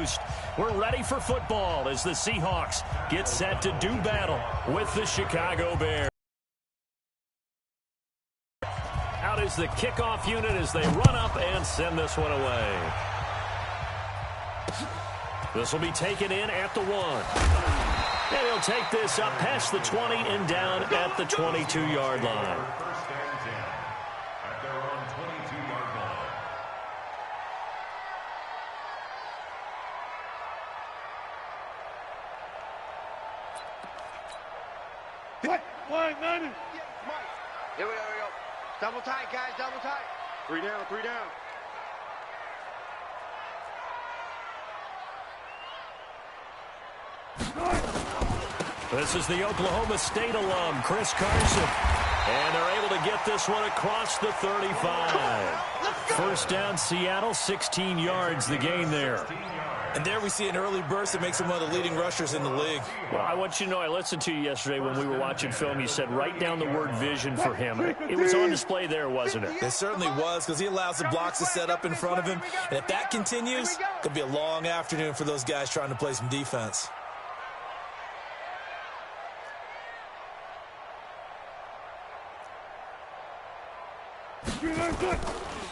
first. We're ready for football as the Seahawks get set to do battle with the Chicago Bears. Out is the kickoff unit as they run up and send this one away. This will be taken in at the 1. And he'll take this up past the 20 and down at the 22-yard line. Here we go. Double tight, guys, double tight. 3 down, 3 down. This is the Oklahoma State alum, Chris Carson. And they're able to get this one across the 35. First down, Seattle, 16 yards, the gain there. And there we see an early burst that makes him one of the leading rushers in the league. Well, I want you to know, I listened to you yesterday when we were watching film. You said write down the word vision for him. It was on display there, wasn't it? It certainly was, because he allows the blocks to set up in front of him. And if that continues, it could be a long afternoon for those guys trying to play some defense.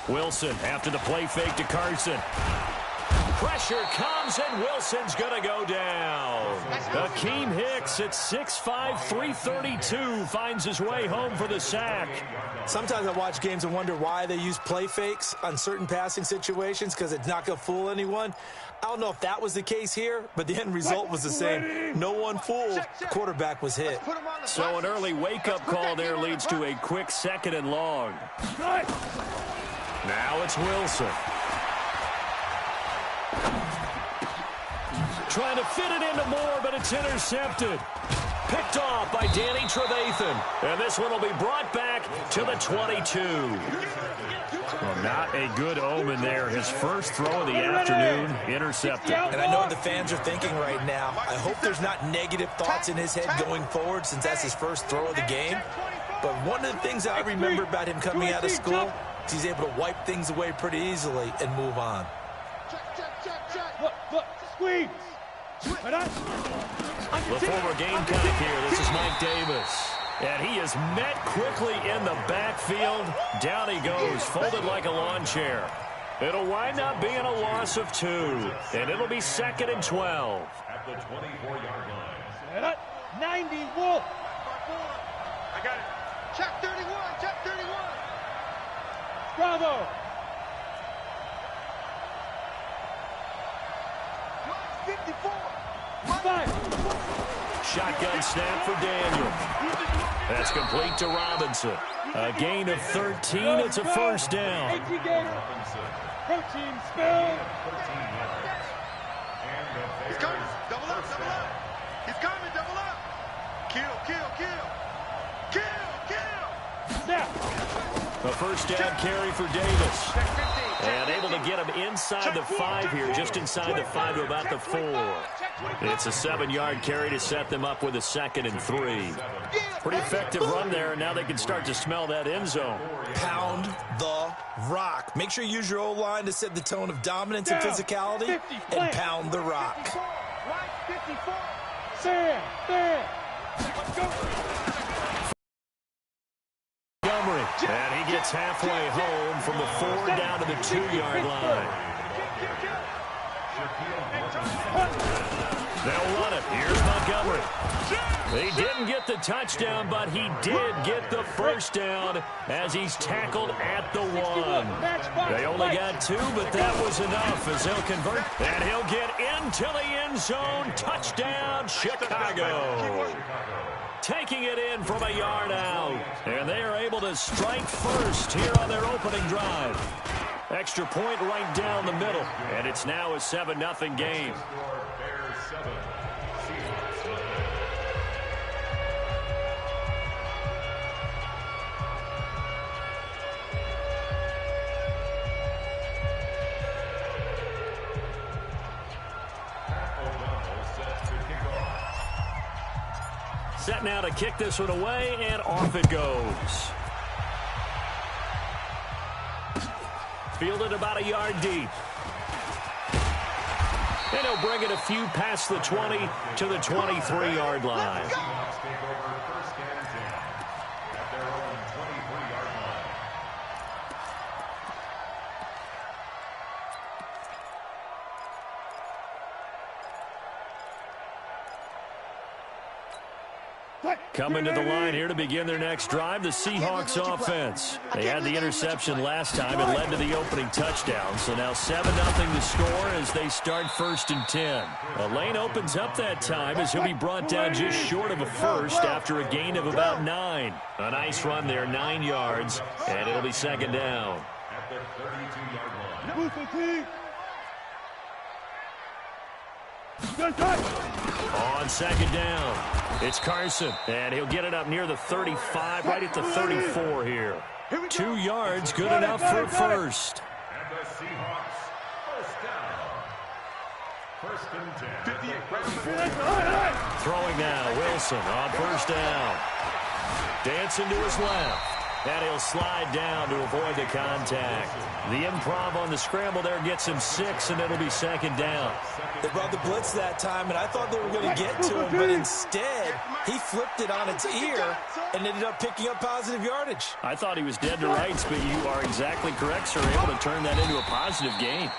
Wilson after the play fake to Carson. Pressure comes, and Wilson's going to go down. Akeem Hicks at 6'5", 332 finds his way home for the sack. Sometimes I watch games and wonder why they use play fakes on certain passing situations, because it's not going to fool anyone. I don't know if that was the case here, but the end result was the same. No one fooled. The quarterback was hit. So an early wake-up call there leads to a quick 2nd and long. Now it's Wilson. Trying to fit it into Moore, but it's intercepted. Picked off by Danny Trevathan. And this one will be brought back to the 22. Well, not a good omen there. His first throw of the afternoon, intercepted. And I know what the fans are thinking right now. I hope there's not negative thoughts in his head going forward, since that's his first throw of the game. But one of the things I remember about him coming out of school is he's able to wipe things away pretty easily and move on. Look, squeeze. The former Gamecock here. This is Mike Davis. And he is met quickly in the backfield. Down he goes, folded like a lawn chair. It'll wind up being a loss of 2. And it'll be 2nd and 12. At the 24-yard line. 90, Wolf. I got it. Check 31, check 31. Bravo. 54. Shotgun snap for Daniel. That's complete to Robinson. A gain of 13. It's a first down. Protein spill. He's coming. Double up. He's coming. Double up. Kill. Snap. A first down carry for Davis. And able to get him inside the 5 here, just inside the 5 to about the 4. It's a 7-yard carry to set them up with a 2nd and 3. Pretty effective run there, and now they can start to smell that end zone. Pound the rock. Make sure you use your O-line to set the tone of dominance and physicality, and pound the rock. Right, 54. Sam. Let's go. And he gets halfway home from the 4 down to the 2-yard line. They'll run it. Here's Montgomery. They didn't get the touchdown, but he did get the first down as he's tackled at the 1. They only got 2, but that was enough as he'll convert. And he'll get into the end zone. Touchdown, Chicago. Taking it in from a yard out. And they are able to strike first here on their opening drive. Extra point right down the middle. And it's now a 7-0 game. Set now to kick this one away, and off it goes. Fielded about a yard deep. And he'll bring it a few past the 20 to the 23-yard line. Coming to the line here to begin their next drive, the Seahawks offense. They had the interception last time. It led to the opening touchdown. So now 7-0 the score as they start 1st and 10. A lane opens up that time as he'll be brought down just short of a first after a gain of about 9. A nice run there, 9 yards, and it'll be 2nd down. At the 32-yard line. On 2nd down, it's Carson, and he'll get it up near the 35, right at the 34 here. 2 yards, good enough for a first. And the Seahawks, 1st down. 1st and 10. Throwing now, Wilson on 1st down. Dancing to his left. And he'll slide down to avoid the contact. The improv on the scramble there gets him 6, and it'll be 2nd down. They brought the blitz that time, and I thought they were going to get to him, but instead, he flipped it on its ear and ended up picking up positive yardage. I thought he was dead to rights, but you are exactly correct, sir. Able to turn that into a positive gain.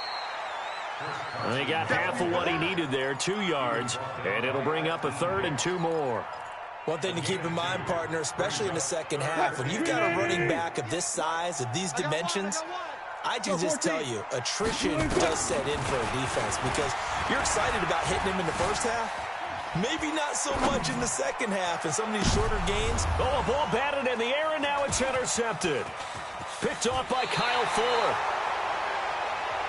And they got half of what he needed there, 2 yards, and it'll bring up a 3rd and 2 more. One thing to keep in mind, partner, especially in the second half, when you've got a running back of this size, of these dimensions, I can just tell you, attrition does set in for a defense because you're excited about hitting him in the first half. Maybe not so much in the second half in some of these shorter gains. Oh, a ball batted in the air, and now it's intercepted. Picked off by Kyle Fuller.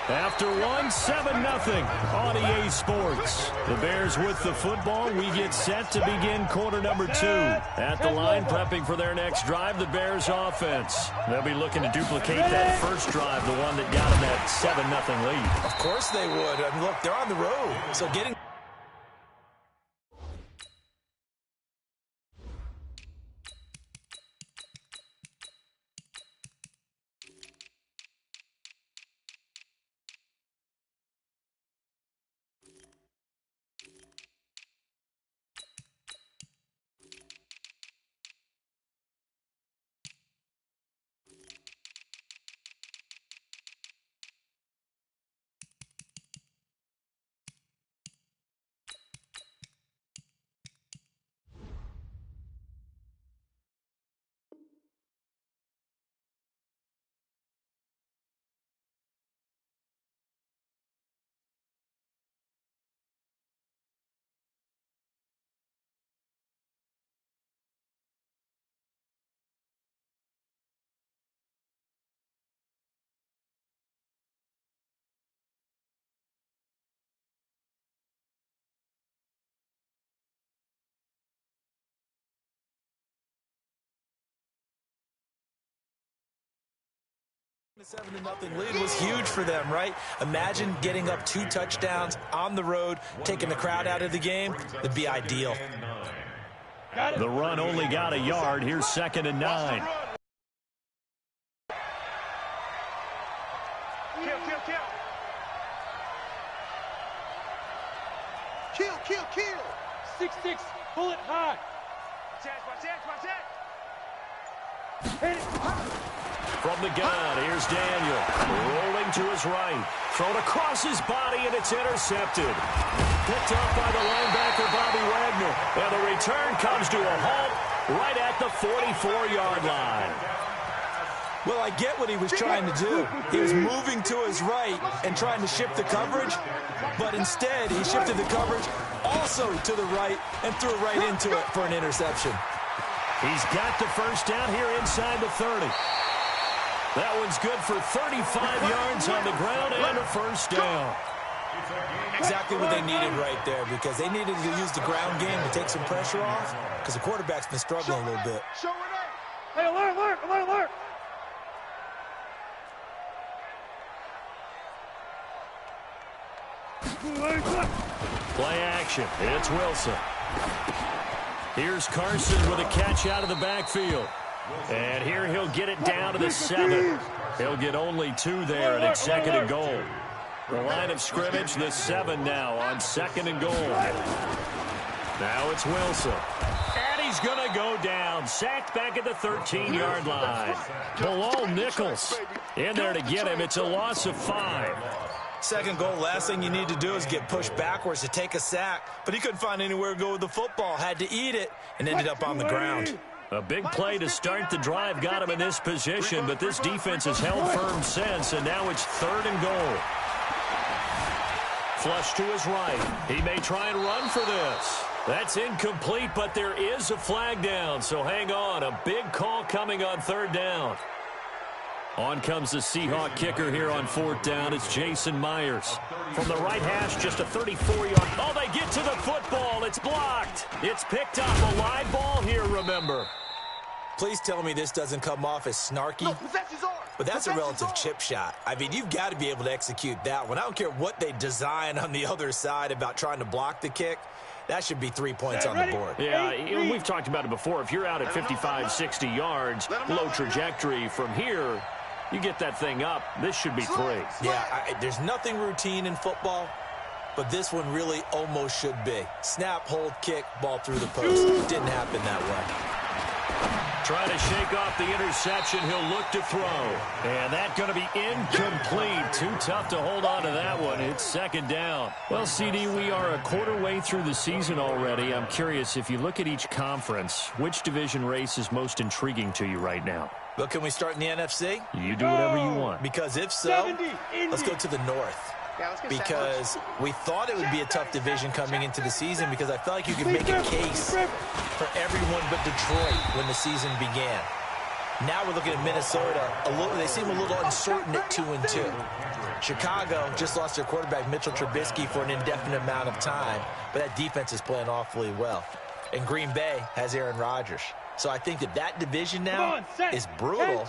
After 7-0 on EA Sports. The Bears with the football. We get set to begin quarter number 2. At the line, prepping for their next drive, the Bears offense. They'll be looking to duplicate that first drive, the one that got them that 7-0 lead. Of course they would. I mean, look, they're on the road, so getting... The 7-0 lead was huge for them, right? Imagine getting up 2 touchdowns on the road, taking the crowd out of the game. That'd be ideal. The run only got a yard. Here's 2nd and 9. Kill. 6-6, pull it high. From the gun, here's Daniel. Rolling to his right. Thrown across his body, and it's intercepted. Picked off by the linebacker, Bobby Wagner. And the return comes to a halt right at the 44-yard line. Well, I get what he was trying to do. He was moving to his right and trying to shift the coverage, but instead he shifted the coverage also to the right and threw right into it for an interception. He's got the first down here inside the 30. That one's good for 35 yards on the ground and a first down. Exactly what they needed right there, because they needed to use the ground game to take some pressure off, because the quarterback's been struggling a little bit. Hey, alert. Play action. It's Wilson. Here's Carson with a catch out of the backfield. And here he'll get it down to the 7. He'll get only 2 there, and it's 2nd and goal. The line of scrimmage, the 7 now on 2nd and goal. Now it's Wilson. And he's going to go down. Sacked back at the 13-yard line. Bilal Nichols in there to get him. It's a loss of 5. 2nd goal, last thing you need to do is get pushed backwards to take a sack. But he couldn't find anywhere to go with the football. Had to eat it and ended up on the ground. A big play to start the drive got him in this position, but this defense has held firm since, and now it's 3rd and goal. Flush to his right. He may try and run for this. That's incomplete, but there is a flag down, so hang on. A big call coming on 3rd down. On comes the Seahawk kicker here on 4th down. It's Jason Myers. From the right hash, just a 34-yard. Oh, they get to the football. It's blocked. It's picked up. A live ball here, remember. Please tell me this doesn't come off as snarky. But that's a relative chip shot. I mean, you've got to be able to execute that one. I don't care what they design on the other side about trying to block the kick. That should be 3 points on the board. Yeah, we've talked about it before. If you're out at 55, 60 yards, low trajectory from here, you get that thing up, this should be 3. Yeah, there's nothing routine in football, but this one really almost should be. Snap, hold, kick, ball through the post. Didn't happen that way. Trying to shake off the interception. He'll look to throw. And that's going to be incomplete. Too tough to hold on to that one. It's 2nd down. Well, CD, we are a quarter way through the season already. I'm curious, if you look at each conference, which division race is most intriguing to you right now? Well, can we start in the NFC? You do whatever you want. Because if so, let's go to the North. Because we thought it would be a tough division coming into the season because I felt like you could make a case for everyone but Detroit when the season began. Now we're looking at Minnesota. They seem a little uncertain at 2-2. Chicago just lost their quarterback, Mitchell Trubisky, for an indefinite amount of time, but that defense is playing awfully well. And Green Bay has Aaron Rodgers. So I think that division now is brutal,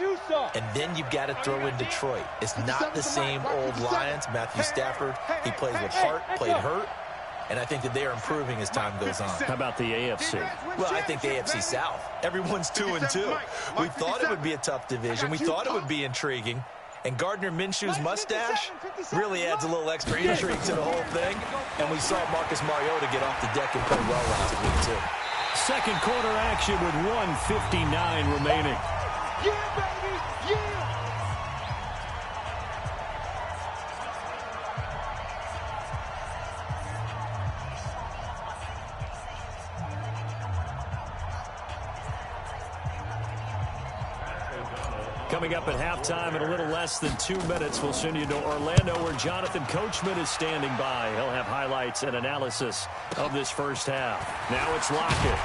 and then you've got to throw in Detroit. It's not the same old Lions. Matthew Stafford, he plays with heart, played hurt, and I think that they are improving as time goes on. How about the AFC? Well, I think the AFC South. Everyone's 2-2. We thought it would be a tough division. We thought it would be intriguing. And Gardner Minshew's mustache really adds a little extra intrigue to the whole thing. And we saw Marcus Mariota get off the deck and play well last week, too. 2nd quarter action with 1:59 remaining. Yeah, baby, yeah! Coming up at halftime in a little less than 2 minutes, we'll send you to Orlando where Jonathan Coachman is standing by. He'll have highlights and analysis of this first half. Now it's Lockett.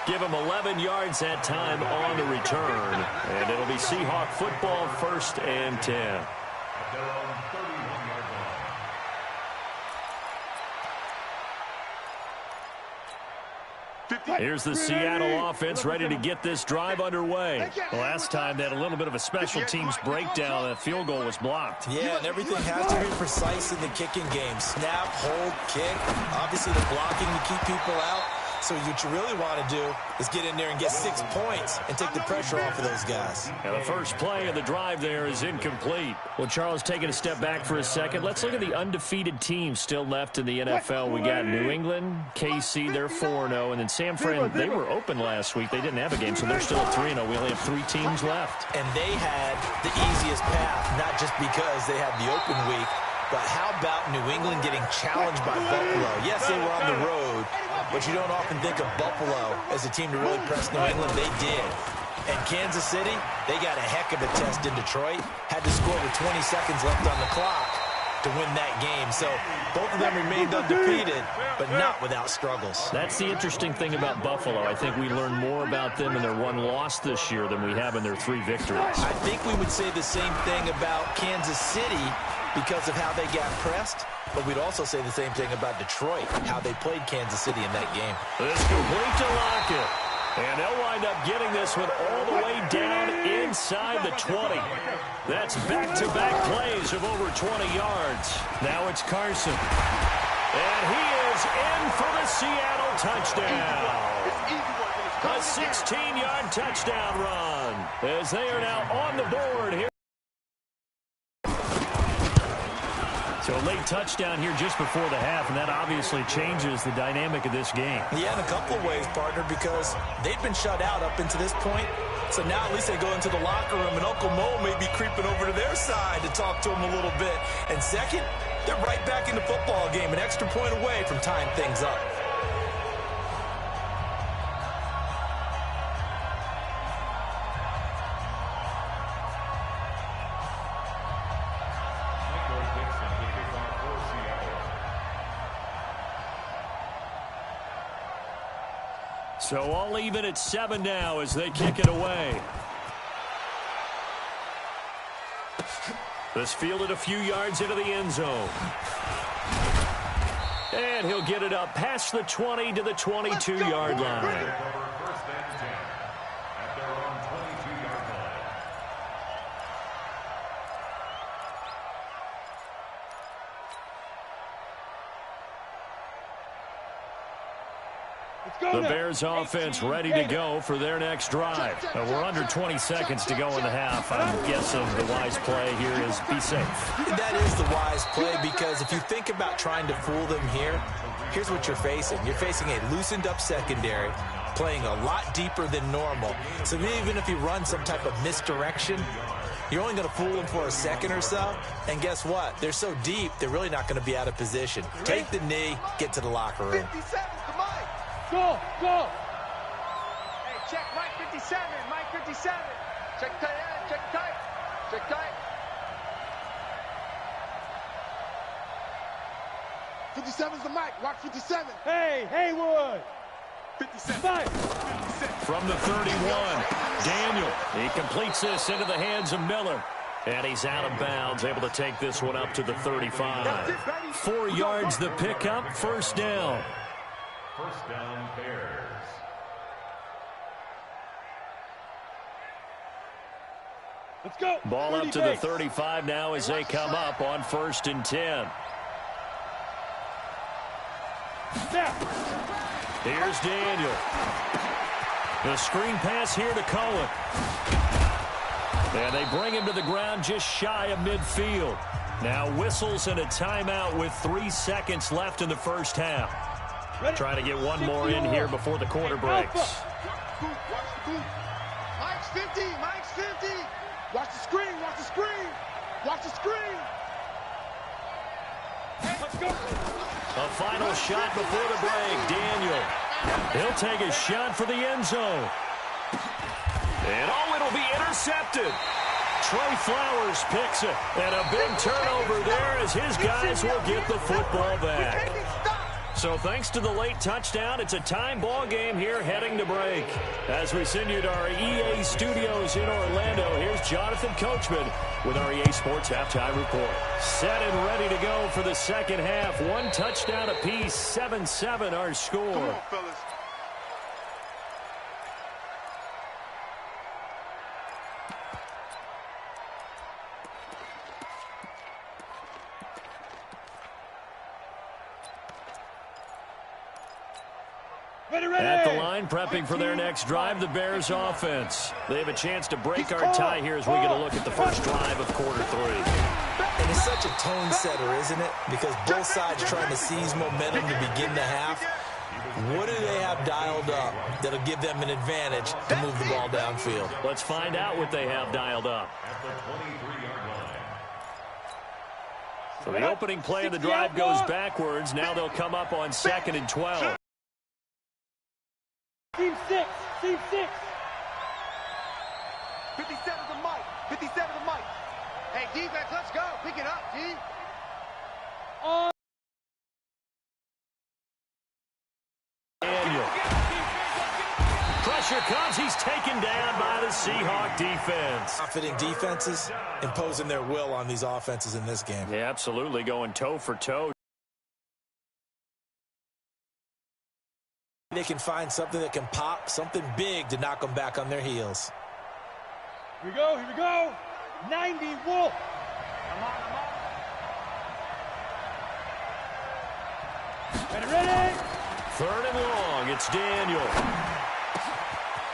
Give him 11 yards that time on the return. And it'll be Seahawk football, 1st and 10. Here's the Seattle offense ready to get this drive underway. The last time they had a little bit of a special teams breakdown. That field goal was blocked. Yeah, and everything has to be precise in the kicking game. Snap, hold, kick. Obviously the blocking to keep people out. So what you really want to do is get in there and get 6 points and take the pressure off of those guys. And the first play of the drive there is incomplete. Well, Charles, taking a step back for a second, let's look at the undefeated teams still left in the NFL. We got New England, KC, they're 4-0, and then San Fran, they were open last week. They didn't have a game, so they're still at 3-0. We only have 3 teams left. And they had the easiest path, not just because they had the open week, but how about New England getting challenged by Buffalo? Yes, they were on the road, but you don't often think of Buffalo as a team to really press New England. They did. And Kansas City, they got a heck of a test in Detroit. Had to score with 20 seconds left on the clock to win that game. So both of them remained undefeated, but not without struggles. That's the interesting thing about Buffalo. I think we learned more about them in their 1 loss this year than we have in their 3 victories. I think we would say the same thing about Kansas City because of how they got pressed, but we'd also say the same thing about Detroit, how they played Kansas City in that game. This complete to Lockett. And they'll wind up getting this one all the way down inside the 20. That's back-to-back plays of over 20 yards. Now it's Carson. And he is in for the Seattle touchdown. A 16-yard touchdown run as they are now on the board here. So a late touchdown here just before the half, and that obviously changes the dynamic of this game. Yeah, in a couple of ways, partner, because they've been shut out up until this point. So now at least they go into the locker room, and Uncle Mo may be creeping over to their side to talk to him a little bit. And second, they're right back in the football game, an extra point away from tying things up. So all even at 7 now as they kick it away. This fielded a few yards into the end zone. And he'll get it up past the 20 to the 22-yard line. The Bears offense ready to go for their next drive. We're under 20 seconds to go in the half. I'm guessing the wise play here is be safe. That is the wise play, because if you think about trying to fool them here, here's what you're facing. You're facing a loosened up secondary, playing a lot deeper than normal. So even if you run some type of misdirection, you're only going to fool them for a second or so. And guess what? They're so deep, they're really not going to be out of position. Take the knee, get to the locker room. 57 to Mike. Go, go. Hey, check Mike 57, Mike 57. Check tight end, check tight. Check tight. 57's the mic. Watch 57. Hey, Haywood. 57. 5. From the 31, Daniel. He completes this into the hands of Miller. And he's out of bounds, able to take this one up to the 35. 4 yards the pickup, first down. First down, Bears. Let's go. Ball up to the 35 now as they come up on 1st and 10. Here's Daniel. The screen pass here to Cohen. And they bring him to the ground just shy of midfield. Now whistles and a timeout with 3 seconds left in the first half. Trying to get one more in here before the quarter breaks. Watch the boot. Mike's 50, Mike's 50. Watch the screen, watch the screen. Watch the screen. Let's go. A final shot before the break. Daniel. He'll take a shot for the end zone. And it'll be intercepted. Trey Flowers picks it. And a big turnover there as his guys will get the football back. So thanks to the late touchdown, it's a time ball game here heading to break. As we send you to our EA studios in Orlando, here's Jonathan Coachman with our EA Sports Halftime Report. Set and ready to go for the second half. 1 touchdown apiece, 7-7 our score. Come on, fellas. At the line, prepping for their next drive, the Bears offense. They have a chance to break our tie here as we get a look at the first drive of quarter 3. And it's such a tone setter, isn't it? Because both sides trying to seize momentum to begin the half. What do they have dialed up that'll give them an advantage to move the ball downfield? Let's find out what they have dialed up. At the 23-yard line. So the opening play of the drive goes backwards. Now they'll come up on 2nd and 12. Team 6. Team 6. 57 to Mike. 57 to Mike. Hey, defense, let's go. Pick it up, D. Daniel. Pressure comes. He's taken down by the Seahawk defense. Confident defenses imposing their will on these offenses in this game. Yeah, absolutely. Going toe for toe. They can find something that can pop, something big to knock them back on their heels. Here we go. Here we go. 90 Wolf. Come on, come on. Ready. 3rd and long. It's Daniel.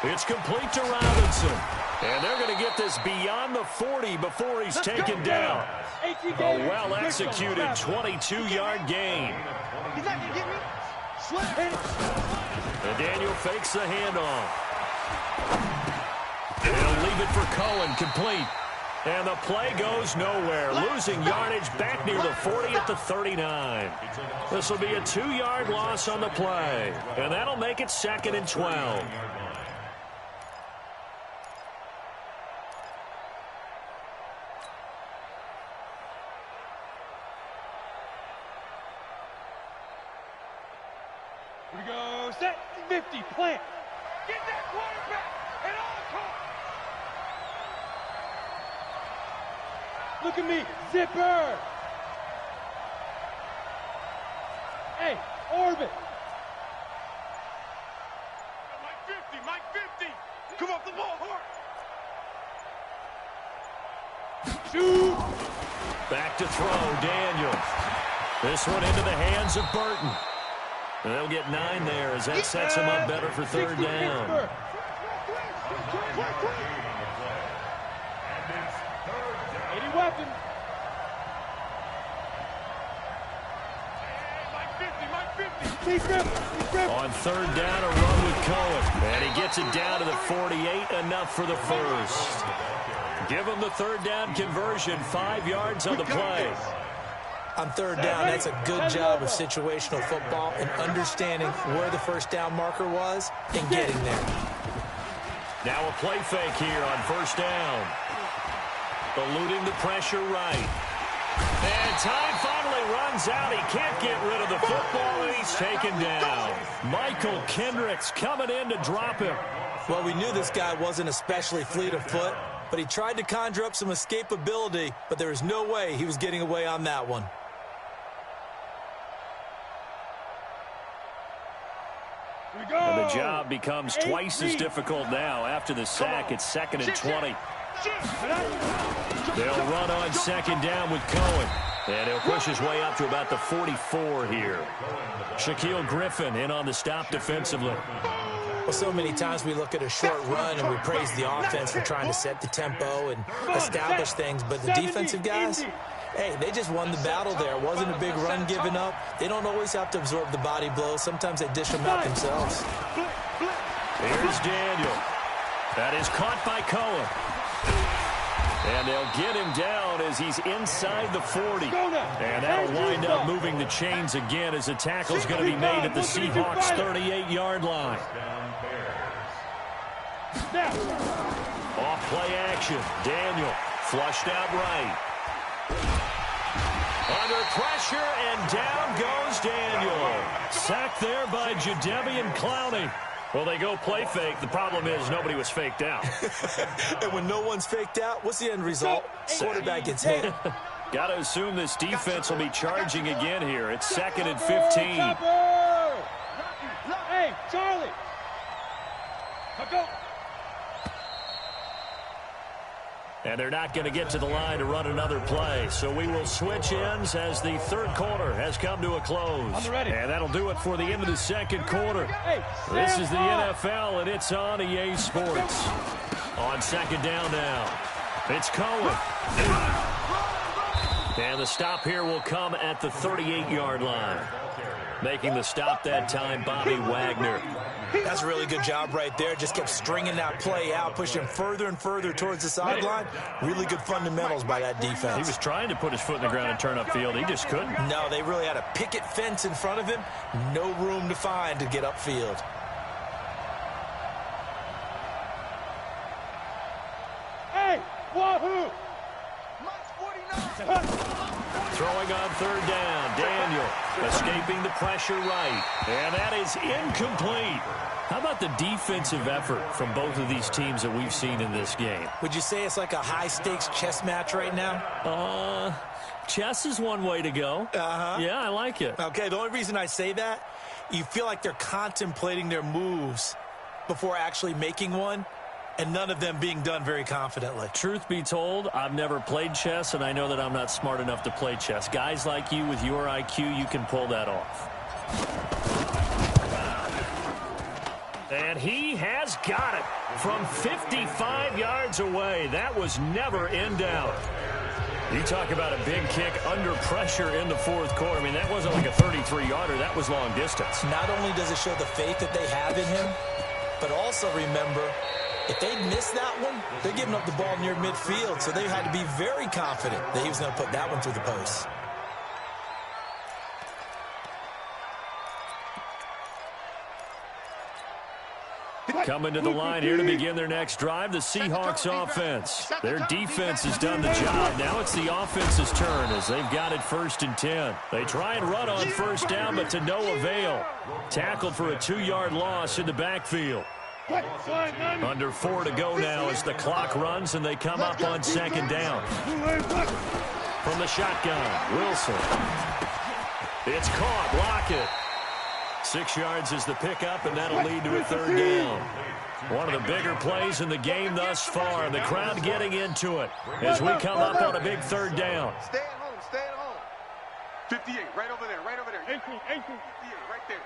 It's complete to Robinson. And they're going to get this beyond the 40 before he's taken down. A well-executed 22-yard gain. He's not going to get me. And Daniel fakes the handoff. He'll leave it for Cohen, complete. And the play goes nowhere, losing yardage back near the 40 at the 39. This will be a 2-yard loss on the play, and that'll make it 2nd and 12. Here we go. Set. 50. Plant. Get that quarterback at all costs. Look at me. Zipper. Hey, orbit. Mike 50. Come off the ball hard. Shoot. Back to throw, Daniel. This one into the hands of Burton. And they'll get 9 there as that sets him up better for 3rd down. Weapon. Mike 50. On 3rd down, a run with Cohen. And he gets it down to the 48, enough for the first. Give him the 3rd down conversion, 5 yards on the play. On 3rd down, that's a good job of situational football and understanding where the 1st down marker was and getting there. Now a play fake here on 1st down. Eluding the pressure right. And time finally runs out. He can't get rid of the football, and he's taken down. Michael Kendricks coming in to drop him. Well, we knew this guy wasn't especially fleet of foot, but he tried to conjure up some escapability, but there was no way he was getting away on that one. And the job becomes twice as difficult now. After the sack, it's 2nd and 20. They'll run on 2nd down with Cohen. And he'll push his way up to about the 44 here. Shaquille Griffin in on the stop defensively. Well, so many times we look at a short run and we praise the offense for trying to set the tempo and establish things. But the defensive guys, hey, they just won the battle there. It wasn't a big run given up. They don't always have to absorb the body blows. Sometimes they dish them out themselves. Here's Daniel. That is caught by Cohen. And they'll get him down as he's inside the 40. And that'll wind up moving the chains again as the tackle's going to be made at the Seahawks' 38-yard line. Off play action. Daniel flushed out right. Under pressure, and down goes Daniel. Sacked there by Jadeveon Clowney. Well, they go play fake. The problem is nobody was faked out. And when no one's faked out, what's the end result? Quarterback gets hit. Got to assume this defense will be charging again here. It's 2nd and 15. Hey, Charlie. Go. And they're not going to get to the line to run another play. So we will switch ends as the 3rd quarter has come to a close. And that'll do it for the end of the 2nd quarter. This is the NFL, and it's on EA Sports. On 2nd down now, it's Cohen. And the stop here will come at the 38-yard line. Making the stop that time, Bobby Wagner. That's a really good job right there. Just kept stringing that play out, pushing him further and further towards the sideline. Really good fundamentals by that defense. He was trying to put his foot in the ground and turn upfield. He just couldn't. No, they really had a picket fence in front of him. No room to find to get upfield. Hey, wahoo! Throwing on 3rd down, Daniel escaping the pressure right. And that is incomplete. How about the defensive effort from both of these teams that we've seen in this game? Would you say it's like a high-stakes chess match right now? Chess is one way to go. Yeah, I like it. Okay, the only reason I say that, you feel like they're contemplating their moves before actually making one, and none of them being done very confidently. Truth be told, I've never played chess, and I know that I'm not smart enough to play chess. Guys like you with your IQ, you can pull that off. And he has got it from 55 yards away. That was never in doubt. You talk about a big kick under pressure in the fourth quarter. I mean, that wasn't like a 33-yarder. That was long distance. Not only does it show the faith that they have in him, but also remember, if they miss that one, they're giving up the ball near midfield, so they had to be very confident that he was going to put that one through the post. Coming to the line here to begin their next drive, the Seahawks offense. Their defense has done the job. Now it's the offense's turn as they've got it 1st and 10. They try and run on first down, but to no avail. Tackled for a 2-yard loss in the backfield. Under 4 to go now as the clock runs and they come up on 2nd down. From the shotgun, Wilson. It's caught. Lockett. 6 yards is the pickup, and that'll lead to a 3rd down. One of the bigger plays in the game thus far. The crowd getting into it as we come up on a big 3rd down. Stay at home, stay at home. 58, right over there, right over there. 58, right there.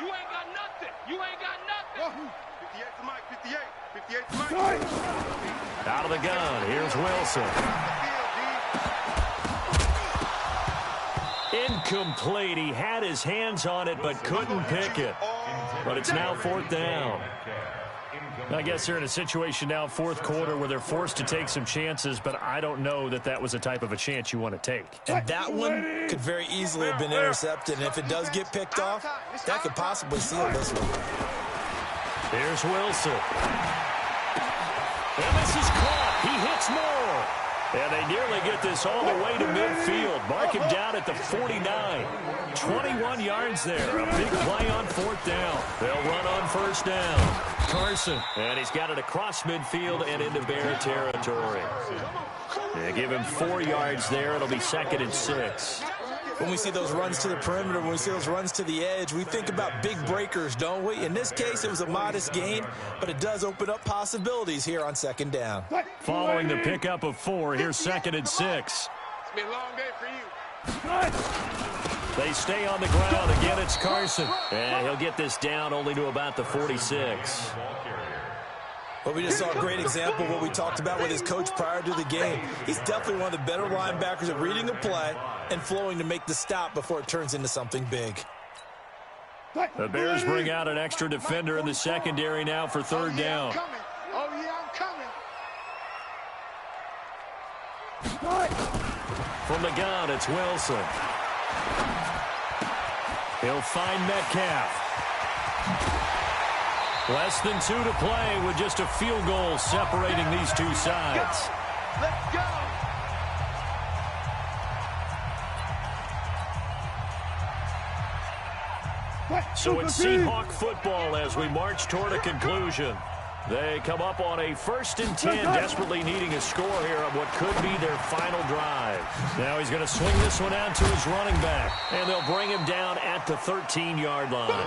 You ain't got nothing. You ain't got nothing. 58 to Mike, 58. 58 to Mike. Out of the gun, here's Wilson. Incomplete. He had his hands on it but couldn't pick it. But it's now 4th down. I guess they're in a situation now, 4th quarter, where they're forced to take some chances, but I don't know that that was the type of a chance you want to take. And that one could very easily have been intercepted, and if it does get picked off, that could possibly seal this one. Here's Wilson. And this is caught. He hits more. And they nearly get this all the way to midfield. Mark him down at the 49. 21 yards there. A big play on 4th down. They'll run on 1st down. Carson. And he's got it across midfield and into Bear territory. They give him 4 yards there. It'll be 2nd and 6. When we see those runs to the perimeter, when we see those runs to the edge, we think about big breakers, don't we? In this case, it was a modest gain, but it does open up possibilities here on 2nd down. Following the pickup of 4, here's 2nd and 6. It's been a long day for you. They stay on the ground. Again, it's Carson. And he'll get this down only to about the 46. Well, we just saw a great example of what we talked about with his coach prior to the game. He's definitely one of the better linebackers at reading a play and flowing to make the stop before it turns into something big. The Bears bring out an extra defender in the secondary now for 3rd down. Oh, yeah, I'm coming. From the gun, it's Wilson. He'll find Metcalf. Less than 2 to play with just a field goal separating these two sides. Let's go. So it's Seahawk football as we march toward a conclusion. They come up on a 1st and 10, desperately needing a score here on what could be their final drive. Now he's going to swing this one out to his running back, and they'll bring him down at the 13-yard line.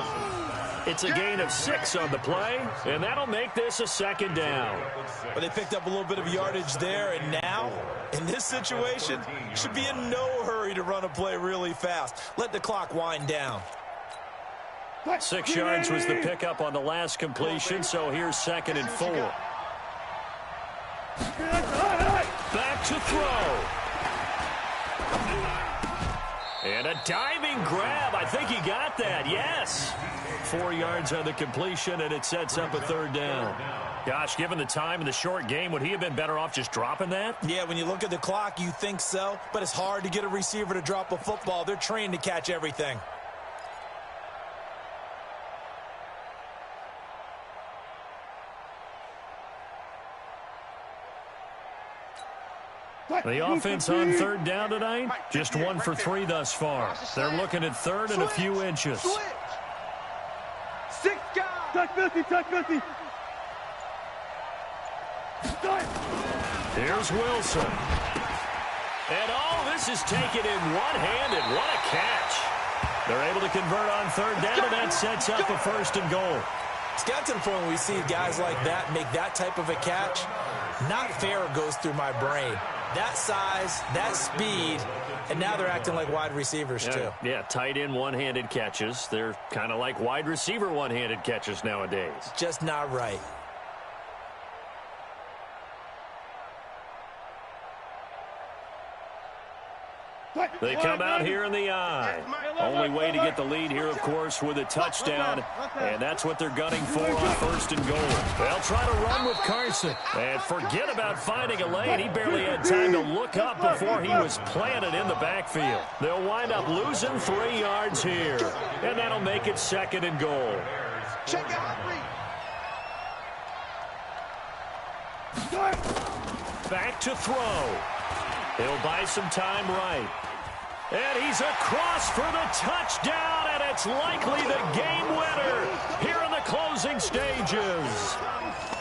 It's a gain of 6 on the play, and that'll make this a 2nd down. But they picked up a little bit of yardage there, and now, in this situation, should be in no hurry to run a play really fast. Let the clock wind down. 6 yards was the pickup on the last completion, so here's 2nd and 4. Back to throw. And a diving grab. I think he got that. Yes. 4 yards on the completion, and it sets up a 3rd down. Gosh, given the time in the short game, would he have been better off just dropping that? Yeah, when you look at the clock, you think so, but it's hard to get a receiver to drop a football. They're trained to catch everything. The offense on 3rd down tonight, just 1 for 3 thus far. They're looking at 3rd and a few inches. 6 guys. Touch 50, touch 50. Here's Wilson. And this is taken in one-handed. What a catch. They're able to convert on 3rd down, and that sets up a 1st and goal. It's got to the point where we see guys like that make that type of a catch. Not fair goes through my brain. That size, that speed, And now they're acting like wide receivers, too. Yeah, tight end one-handed catches. They're kind of like wide receiver one-handed catches nowadays. Just not right. They come out here in the eye. Only way to get the lead here, of course, with a touchdown. And that's what they're gunning for on first and goal. They'll try to run with Carson. And forget about finding a lane. He barely had time to look up before he was planted in the backfield. They'll wind up losing 3 yards here. And that'll make it second and goal. Check out Back to throw. He'll buy some time right. And he's across for the touchdown, and it's likely the game winner here in the closing stages.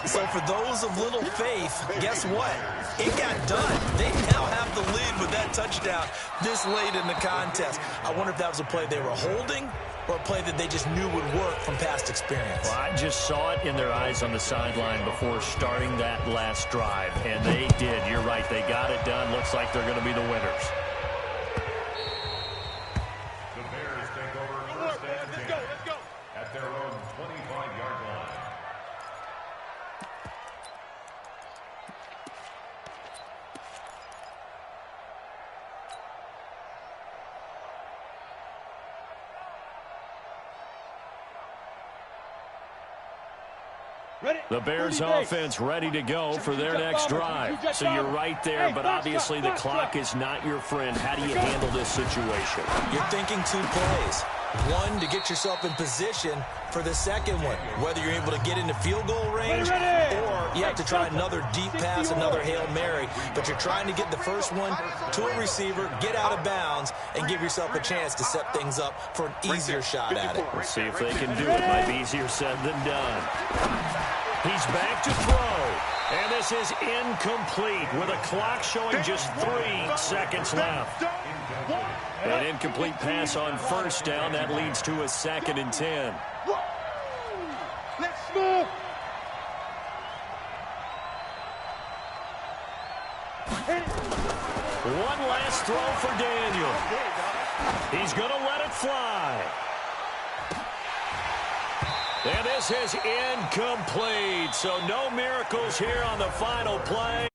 So for those of little faith, guess what? It got done. They now have the lead with that touchdown this late in the contest. I wonder if that was a play they were holding or a play that they just knew would work from past experience. Well, I just saw it in their eyes on the sideline before starting that last drive, and they did. You're right. They got it done. Looks like they're going to be the winners. The Bears take over first and 10 at their own 25-yard line. The Bears offense ready to go for their next drive. So you're right there, but obviously the clock is not your friend. How do you handle this situation? You're thinking 2 plays. One, to get yourself in position for the second one, whether you're able to get into field goal range or you have to try another deep pass, another Hail Mary. But you're trying to get the first one to a receiver, get out of bounds, and give yourself a chance to set things up for an easier shot at it. Let's see if they can do it. Might be easier said than done. He's back to throw. And this is incomplete with a clock showing just 3 seconds left. An incomplete pass on first down. That leads to a 2nd and 10. Let's move. One last throw for Daniel. He's going to let it fly. And this is incomplete. So no miracles here on the final play.